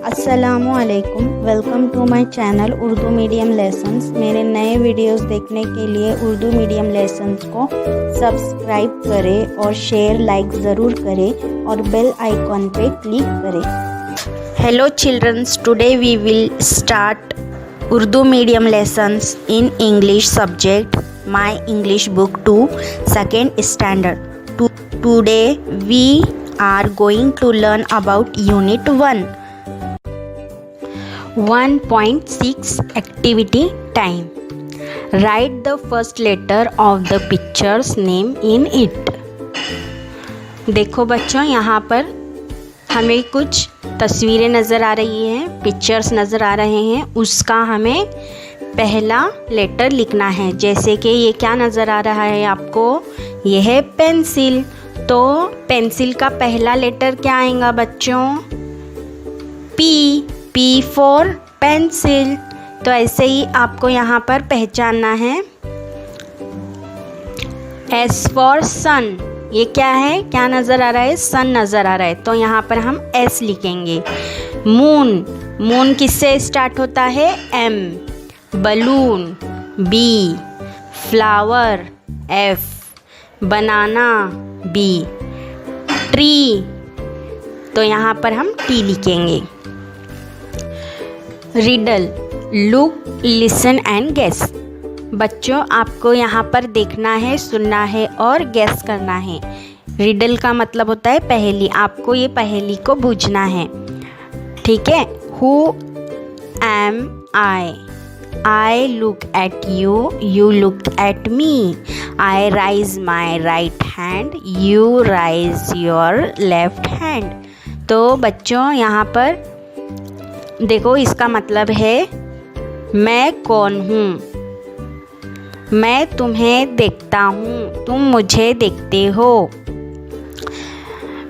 अस्सलामुअलैकुम, welcome to my channel Urdu medium lessons. मेरे नए वीडियोस देखने के लिए उर्दू मीडियम लेसन्स को सब्सक्राइब करें और शेयर लाइक ज़रूर करें और बेल आइकॉन पे क्लिक करें। Hello childrens, today we will start Urdu medium lessons in English subject my English book 2 second standard. Today we are going to learn about unit 1. 1.6 activity time. Write the first letter of the picture's name in it. देखो बच्चों, यहाँ पर हमें कुछ तस्वीरें नज़र आ रही हैं, पिक्चर्स नज़र आ रहे हैं। उसका हमें पहला लेटर लिखना है। जैसे कि ये क्या नज़र आ रहा है आपको, यह है पेंसिल। तो पेंसिल का पहला लेटर क्या आएगा बच्चों, पी फॉर पेंसिल। तो ऐसे ही आपको यहाँ पर पहचानना है। एस फॉर सन, ये क्या है, क्या नज़र आ रहा है, सन नज़र आ रहा है। तो यहाँ पर हम एस लिखेंगे। मून किससे स्टार्ट होता है, M. Balloon, B. Flower, F. Banana, B. Tree, तो यहाँ पर हम टी लिखेंगे। Riddle, look, listen and guess. बच्चों, आपको यहाँ पर देखना है, सुनना है और गेस करना है। रिडल का मतलब होता है पहेली। आपको ये पहेली को बूझना है, ठीक है। Who am I look at you, you look at me. I raise my right hand, you raise your left hand. तो बच्चों, यहाँ पर देखो, इसका मतलब है मैं कौन हूँ। मैं तुम्हें देखता हूँ, तुम मुझे देखते हो।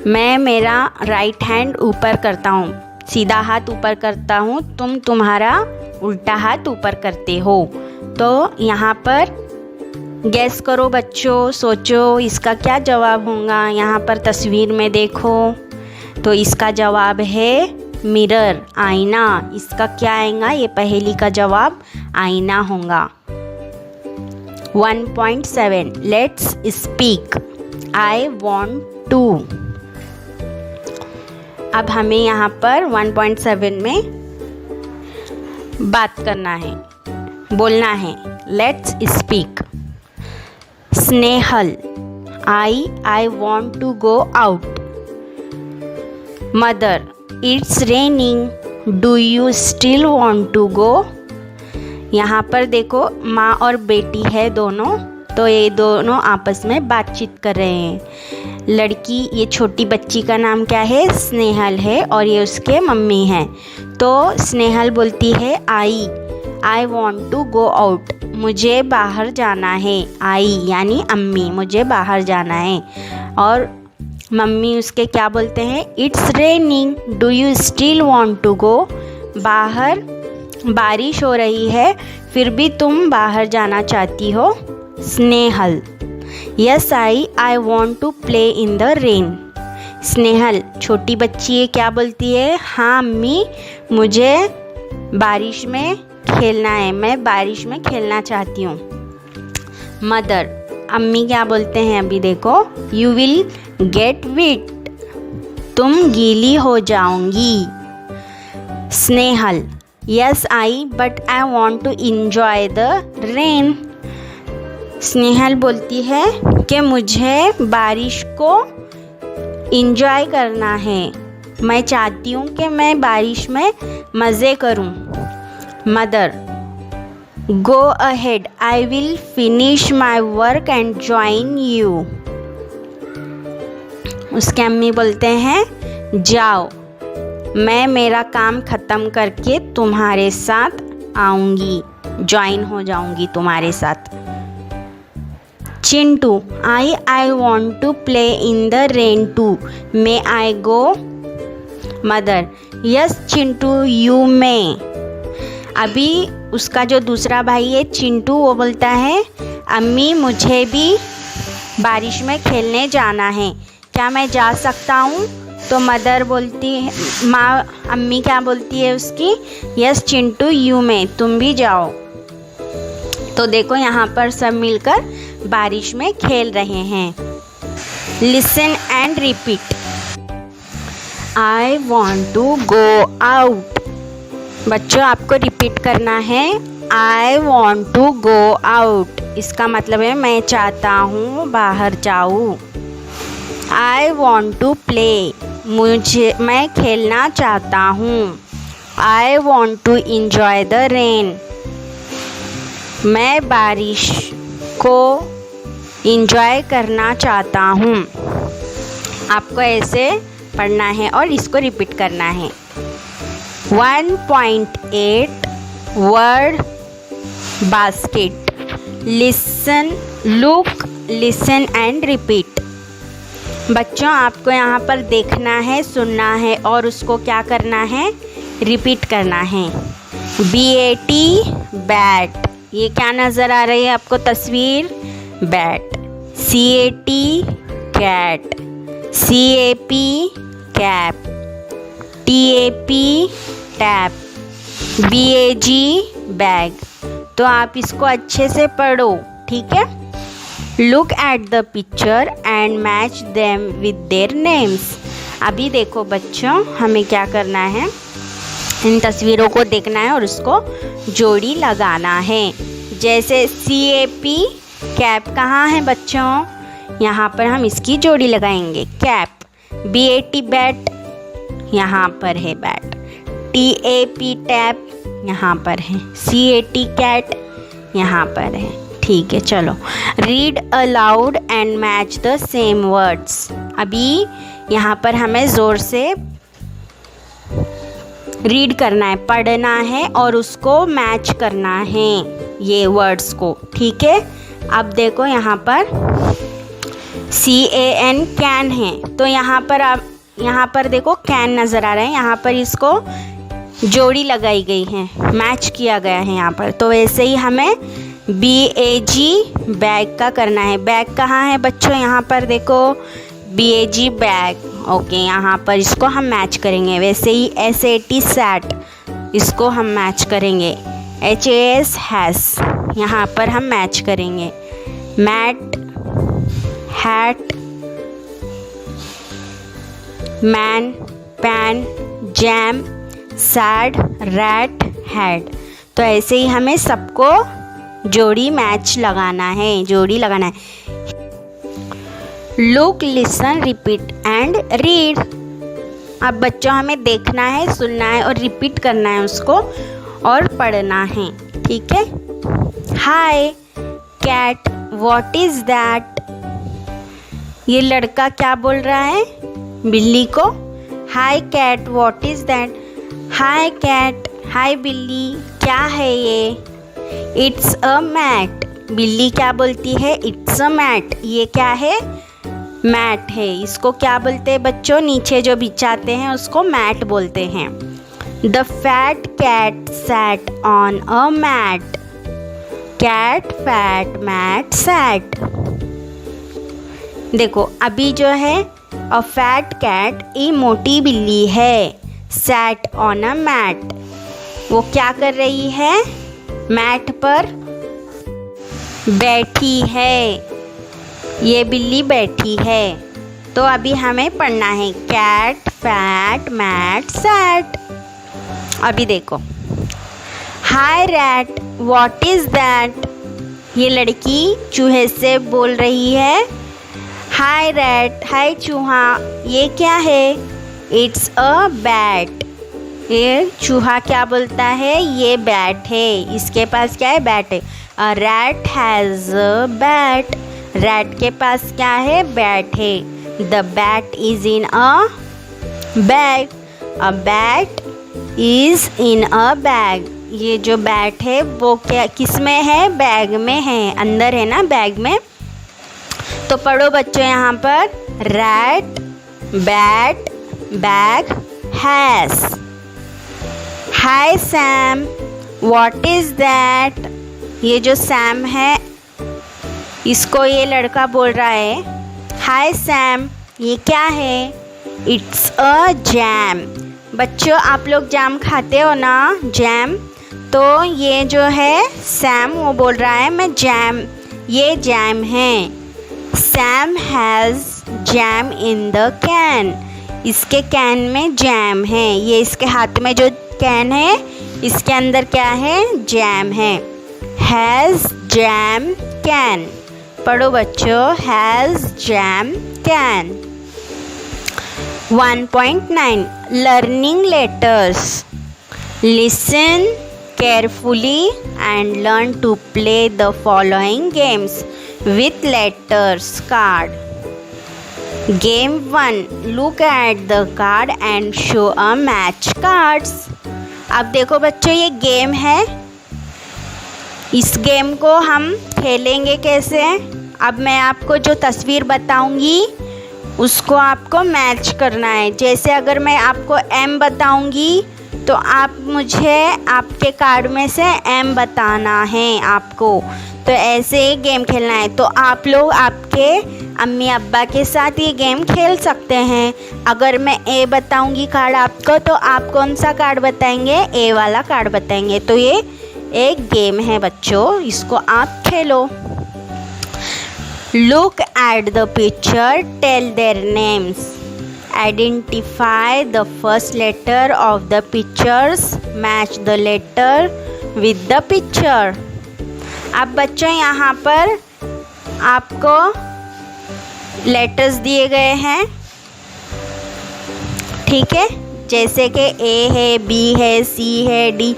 मैं मेरा राइट हैंड ऊपर करता हूँ, सीधा हाथ ऊपर करता हूँ, तुम तुम्हारा उल्टा हाथ ऊपर करते हो। तो यहाँ पर गैस करो बच्चों, सोचो इसका क्या जवाब होगा। यहाँ पर तस्वीर में देखो, तो इसका जवाब है मिरर, आईना। इसका क्या आएगा, ये पहेली का जवाब आईना होगा। 1.7 let's speak, I want to. अब हमें यहाँ पर 1.7 में बात करना है, बोलना है। Let's speak. Snehal, I want to go out. Mother, it's raining, do you still want to go. यहाँ पर देखो, माँ और बेटी है दोनों, तो ये दोनों आपस में बातचीत कर रहे हैं। लड़की, ये छोटी बच्ची का नाम क्या है, स्नेहल है, और ये उसके मम्मी हैं। तो स्नेहल बोलती है I want to go out, मुझे बाहर जाना है। आई यानी अम्मी, मुझे बाहर जाना है। और मम्मी उसके क्या बोलते हैं, it's raining, do you still want to go. बाहर बारिश हो रही है, फिर भी तुम बाहर जाना चाहती हो। Snehal, yes I want to play in the rain. Snehal, छोटी बच्ची है, क्या बोलती है, हाँ अम्मी, मुझे बारिश में खेलना है, मैं बारिश में खेलना चाहती हूँ। मदर, अम्मी क्या बोलते हैं, अभी देखो, यू विल गेट विट, तुम गीली हो जाओगी। Snehal, yes I but I want to enjoy the rain. Snehal बोलती है कि मुझे बारिश को इंजॉय करना है, मैं चाहती हूँ कि मैं बारिश में मज़े करूँ। Mother, go ahead, I will finish my work and join you. उसके अम्मी बोलते हैं, जाओ, मैं मेरा काम ख़त्म करके तुम्हारे साथ आऊँगी, ज्वाइन हो जाऊँगी तुम्हारे साथ। Chintu, I want to play in the rain too, may I go. Mother, yes Chintu, you may. अभी उसका जो दूसरा भाई है चिंटू, वो बोलता है, अम्मी मुझे भी बारिश में खेलने जाना है, क्या मैं जा सकता हूँ। तो मदर बोलती है, माँ अम्मी क्या बोलती है उसकी, यस चिंटू यू में, तुम भी जाओ। तो देखो यहाँ पर सब मिलकर बारिश में खेल रहे हैं। Listen and repeat. I want to go out. बच्चों आपको रिपीट करना है, I want to go out. इसका मतलब है मैं चाहता हूँ बाहर जाऊँ। आई वॉन्ट टू प्ले, मैं खेलना चाहता हूँ। I want to enjoy the rain, मैं बारिश को इंजॉय करना चाहता हूँ। आपको ऐसे पढ़ना है और इसको रिपीट करना है। 1.8 word basket. Listen, look, listen and repeat. बच्चों आपको यहाँ पर देखना है, सुनना है और उसको क्या करना है, रिपीट करना है। BAT बैट, ये क्या नज़र आ रही है आपको तस्वीर, bat. CAT cat, CAP cap, TAP tap, BAG bag. तो आप इसको अच्छे से पढ़ो, ठीक है। Look at the picture and match them with their names. अभी देखो बच्चों, हमें क्या करना है, इन तस्वीरों को देखना है और उसको जोड़ी लगाना है। जैसे CAP कैप कहाँ है बच्चों, यहाँ पर हम इसकी जोड़ी लगाएंगे, कैप। BAT बैट, यहाँ पर है बैट। TAP टैप, यहाँ पर है। CAT कैट, यहाँ पर है। ठीक है, चलो। Read aloud and match the same words. अभी यहाँ पर हमें ज़ोर से रीड करना है, पढ़ना है और उसको मैच करना है ये वर्ड्स को, ठीक है। अब देखो यहाँ पर CAN कैन है, तो यहाँ पर आप देखो कैन नज़र आ रहा है, यहाँ पर इसको जोड़ी लगाई गई है, मैच किया गया है यहाँ पर। तो वैसे ही हमें BAG बैग का करना है। बैग कहाँ है बच्चों, यहाँ पर देखो BAG बैग, ओके। यहाँ पर इसको हम मैच करेंगे। वैसे ही SAT सैट, इसको हम मैच करेंगे। HAS हैस, यहाँ पर हम मैच करेंगे। Mat, hat, man, pan, jam, sad, rat, had. तो ऐसे ही हमें सबको जोड़ी मैच लगाना है, जोड़ी लगाना है। Look, listen, repeat and read. अब बच्चों हमें देखना है, सुनना है और रिपीट करना है उसको और पढ़ना है, ठीक है। Hi cat, what is that. ये लड़का क्या बोल रहा है बिल्ली को, hi cat what is that. Hi cat, hi बिल्ली, क्या है ये। इट्स अ मैट, बिल्ली क्या बोलती है, इट्स अ मैट। ये क्या है, मैट है। इसको क्या बोलते हैं बच्चों, नीचे जो बिछाते हैं उसको मैट बोलते हैं। The fat cat sat on a mat. Cat, fat, mat, sat. देखो अभी जो है अ फैट कैट, ये मोटी बिल्ली है। सैट ऑन अ मैट, वो क्या कर रही है, मैट पर बैठी है, ये बिल्ली बैठी है। तो अभी हमें पढ़ना है कैट, फैट, मैट, सैट। अभी देखो hi rat, what is that. ये लड़की चूहे से बोल रही है, हाय रैट, हाय चूहा, ये क्या है। It's a bat. ये चूहा क्या बोलता है, ये बैट है, इसके पास क्या है, बैट है। A rat has a bat. Rat के पास क्या है, बैट है। The bat is in a bag. A bat is in a bag. ये जो बैट है वो क्या, किस में है, बैग में है, अंदर है ना बैग में। तो पढ़ो बच्चों यहाँ पर, rat, bat, bag, has. Hi Sam, what is that. ये जो सैम है इसको ये लड़का बोल रहा है, हाय सैम, ये क्या है। It's a jam. बच्चों आप लोग जाम खाते हो ना, जैम। तो ये जो है सैम वो बोल रहा है मैं जैम, ये जैम है। Sam has jam in the can. इसके कैन में जैम है। ये इसके हाथ में जो कैन है इसके अंदर क्या है, जैम है। Has jam can. पढ़ो बच्चों, has jam can. 1.9 learning letters. Listen carefully and learn to play the following games with letters card. Game 1. Look at the card and show a match cards. अब देखो बच्चों ये game है। इस game को हम खेलेंगे कैसे? अब मैं आपको जो तस्वीर बताऊंगी उसको आपको मैच करना है। जैसे अगर मैं आपको M बताऊंगी तो आप मुझे आपके कार्ड में से M बताना है आपको। तो ऐसे ही गेम खेलना है। तो आप लोग आपके अम्मी अब्बा के साथ ये गेम खेल सकते हैं। अगर मैं A बताऊंगी कार्ड आपको तो आप कौन सा कार्ड बताएंगे? A वाला कार्ड बताएंगे। तो ये एक गेम है बच्चों, इसको आप खेलो। Look at the picture, tell their names. Identify the first letter of the pictures. Match the letter with the picture. अब बच्चों यहाँ पर आपको लेटर्स दिए गए हैं, ठीक है। जैसे कि A है, B है, C है, D,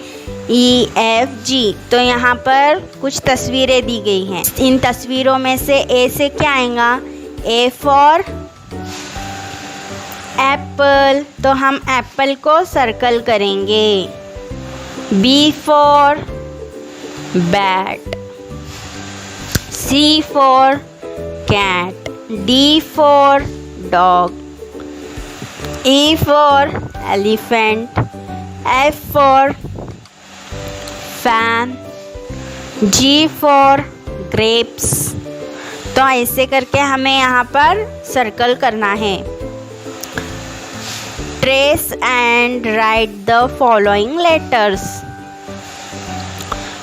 E, F, G। तो यहाँ पर कुछ तस्वीरें दी गई हैं। इन तस्वीरों में से A से क्या आएगा? A फॉर एप्पल, तो हम एप्पल को सर्कल करेंगे। B for bat, C for cat, D for dog, E for elephant, F for fan, G for grapes. तो ऐसे करके हमें यहाँ पर सर्कल करना है। Trace and write the following letters.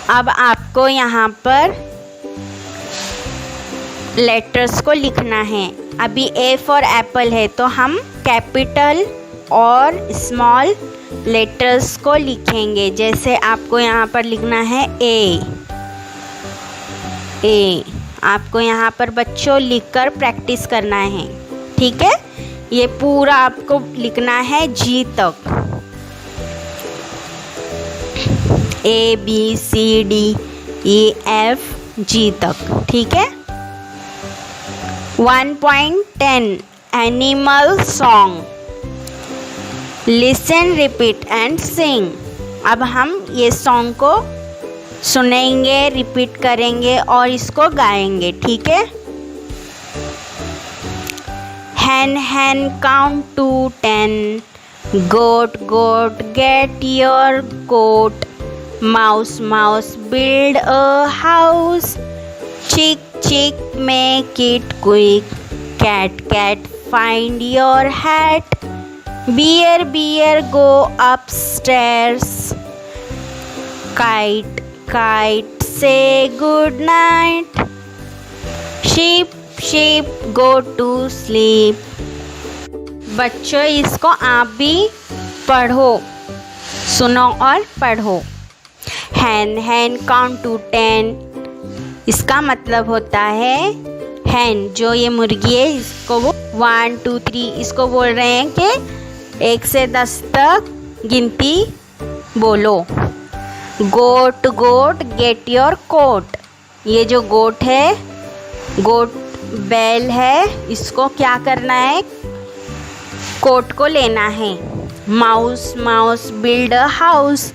अब आपको यहाँ पर लेटर्स को लिखना है। अभी A फॉर एप्पल है तो हम कैपिटल और स्मॉल लेटर्स को लिखेंगे। जैसे आपको यहाँ पर लिखना है A। आपको यहाँ पर बच्चों लिखकर प्रैक्टिस करना है, ठीक है। ये पूरा आपको लिखना है G तक। A B C D E F G तक, ठीक है। 1.10 animal song. Listen, repeat and सिंग। अब हम ये सॉन्ग को सुनेंगे, रिपीट करेंगे और इसको गाएंगे, ठीक है। Hen, hen, count to 10. Goat, goat, get your coat. Mouse, mouse, build a house. Chick, chick, make it quick. Cat, cat, find your hat. Bear, bear, go upstairs. Kite, kite, say good night. Sheep, sheep, go to sleep. बच्चों इसको आप भी पढ़ो, सुनो और पढ़ो। hen, hen, count to 10। इसका मतलब होता है hen, जो ये मुर्गी है इसको वो 1 2 3 इसको बोल रहे हैं कि 1 से 10 तक गिनती बोलो। गोट, गोट, गेट योर कोट। ये जो गोट है, गोट बैल है, इसको क्या करना है? कोट को लेना है। Mouse, mouse, build a house.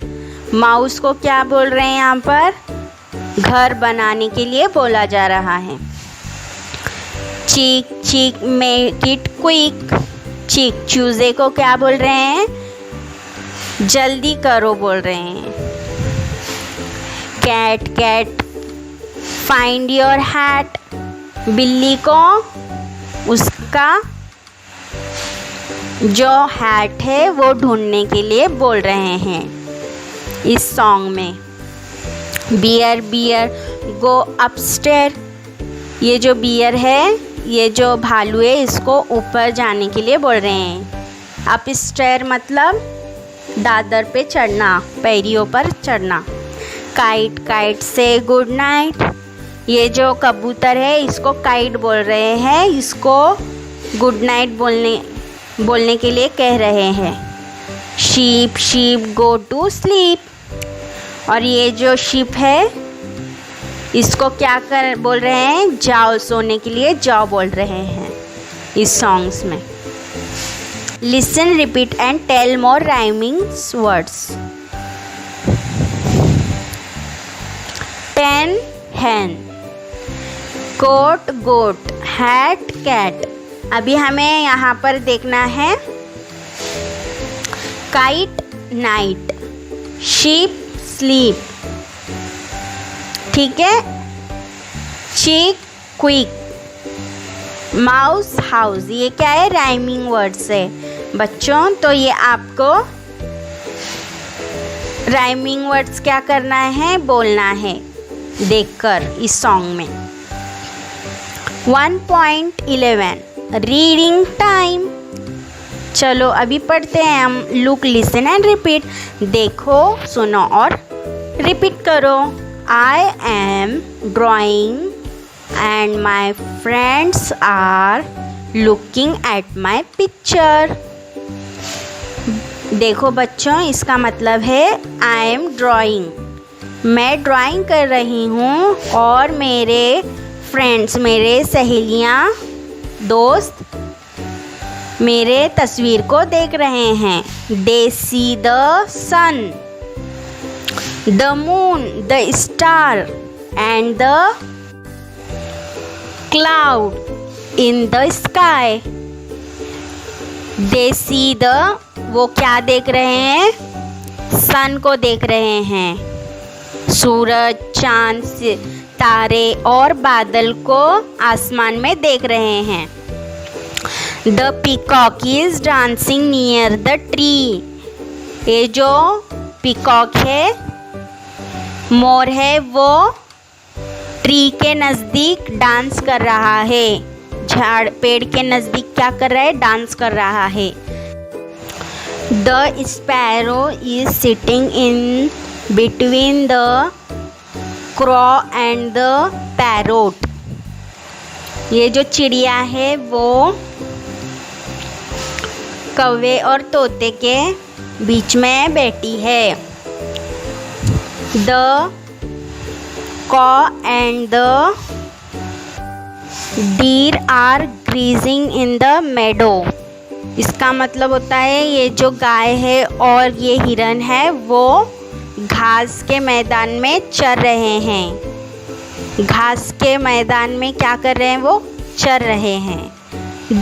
Mouse को क्या बोल रहे हैं यहाँ पर? घर बनाने के लिए बोला जा रहा है। चीक, चीक, मेक इट क्विक। चीक, चूजे को क्या बोल रहे हैं? जल्दी करो बोल रहे हैं। Cat, cat, find your hat. बिल्ली को उसका जो हैट है वो ढूंढने के लिए बोल रहे हैं इस सॉन्ग में। बियर बियर गो अपस्टेयर, ये जो बियर है, ये जो भालू है, इसको ऊपर जाने के लिए बोल रहे हैं। अपस्टेयर मतलब दादर पे चढ़ना, पैरियों पर चढ़ना। काइट काइट से गुड नाइट, ये जो कबूतर है इसको काइट बोल रहे हैं, इसको गुड नाइट बोलने के लिए कह रहे हैं। Sheep sheep go to sleep, और ये जो शीप है इसको क्या बोल रहे हैं, जाओ, सोने के लिए जाओ बोल रहे हैं इस सॉन्ग्स में। Listen repeat and tell more rhyming words. 10 hen, coat goat, hat cat. अभी हमें यहाँ पर देखना है काइट नाइट, शीप स्लीप, ठीक है। चिक क्विक, माउस हाउस, ये क्या है, राइमिंग वर्ड्स है बच्चों। तो ये आपको राइमिंग वर्ड्स क्या करना है, बोलना है देखकर इस सॉन्ग में। 1.11 रीडिंग टाइम। चलो अभी पढ़ते हैं हम। लुक लिसन एंड रिपीट, देखो सुनो और रिपीट करो। I am drawing and my friends are looking at my picture। देखो बच्चों, इसका मतलब है I am drawing, मैं ड्राइंग कर रही हूँ और मेरे फ्रेंड्स, मेरे सहेलियाँ, दोस्त मेरे तस्वीर को देख रहे हैं। They see the sun, the moon, the star and the cloud in the sky। They see the, वो क्या देख रहे हैं, सन को देख रहे हैं, सूरज, चांद, तारे और बादल को आसमान में देख रहे हैं। The peacock is dancing near the tree। ये जो पीकॉक है, मोर है, वो ट्री के नज़दीक डांस कर रहा है, झाड़ पेड़ के नज़दीक क्या कर रहा है, डांस कर रहा है। The sparrow is sitting in between the क्रॉ and the parrot. ये जो चिड़िया है वो कौवे और तोते के बीच में बैठी है। The cow and the deer are grazing in the meadow। इसका मतलब होता है ये जो गाय है और ये हिरन है वो घास के मैदान में चर रहे हैं। घास के मैदान में क्या कर रहे हैं, वो चर रहे हैं।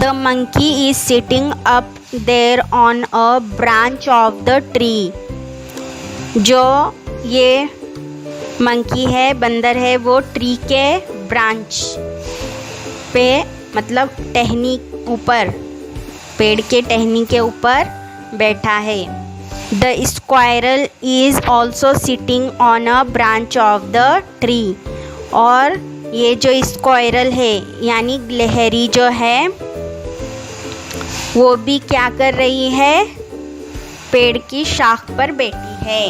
The monkey is sitting up there on a branch of the tree। जो ये मंकी है, बंदर है, वो ट्री के ब्रांच पे, मतलब टहनी ऊपर, पेड़ के टहनी के ऊपर बैठा है। The squirrel is also sitting on a branch of the tree. और ये जो स्क्वायरल है यानी गिलहरी जो है वो भी क्या कर रही है, पेड़ की शाख पर बैठी है।